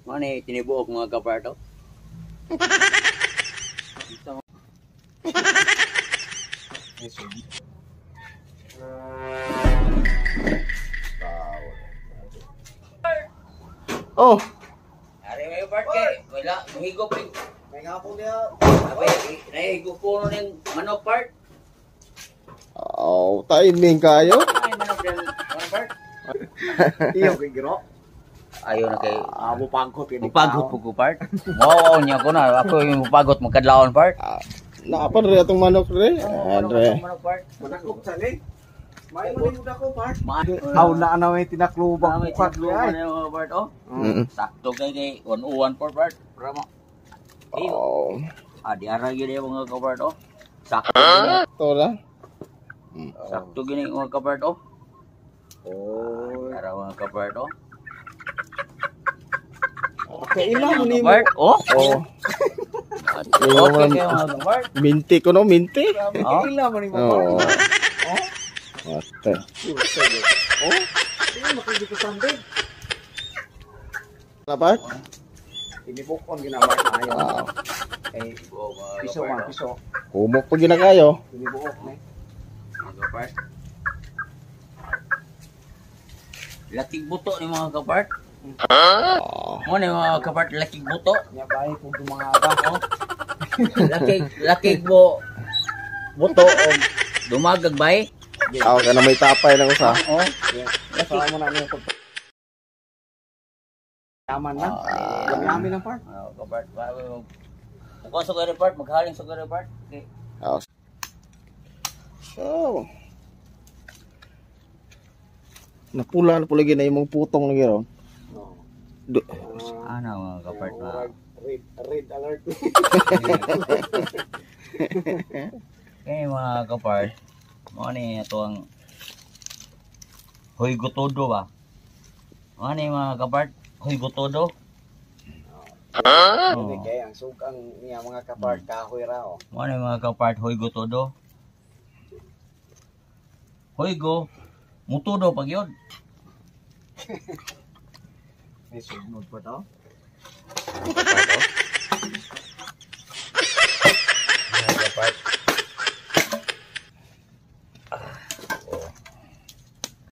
Mana tinibuok mga kaparto? Oh, Ari may part kay wala mahigop eh. May nga po niya. Abi nahigop po ning manok part. oh, timing kayo. Ay manok din manok part. Iyo kay giro. Ayo na kay Mupagkot yun. mupagot po ko part. Wow, niya ko na ako yung mupagot magkadlawon part. Napan rin itong manok rin. Andre. Manok part. Manakop sa ni. May malimod ako, part. Aw na may tinaklubang bukat ay. Ano part oh? Sakto kay 101 part. Ramo. Oh. Adi ara gyud yung mga kapart oh. Sakto. Ito lang. Sakto gini mga kapart oh. Oh. Ara mga kapart oh. Kailan mo ni mo? Kapart oh. Oh. Okay kayo mga kapart. Minti ko no, minti. Oh. Kailan mo ni mo? Oh. Oh. Ate. Oh. Hindi makikita ko sandeg. Dapat? Inibukon ginamay na ayo. Wow. Eh, piso man, piso. Kumok pa gina kayo. Inibukok ni. Mga kapart. Lakig buto ni mga kapart. Oh. Mo ni mga kapart lakig buto. Nya bae ko mga aba oh. Lakig mo buto o dumagag bay. Ako ka na may tapay na ko sa. Oh. Saka mo na niyo ko. Yaman na. Yaman lang part. Kapart. Bukas sa kare part, maghaling sa kare part. Okay. Oh. So. Napula na pulagi na yung mga putong na gano'n. Ano mga kapart na. Red alert. Okay mga kapart. Mo ni ito ang Hoy Gotodo ba? Mo ni mga kapart, Hoy Gotodo. Hindi kay ang sugang niya mga kapart kahoy ra oh. Mo ni mga kapart, Hoy Gotodo. Hoy go, mutudo pag yun. May sugnod pa to. Mga kapart.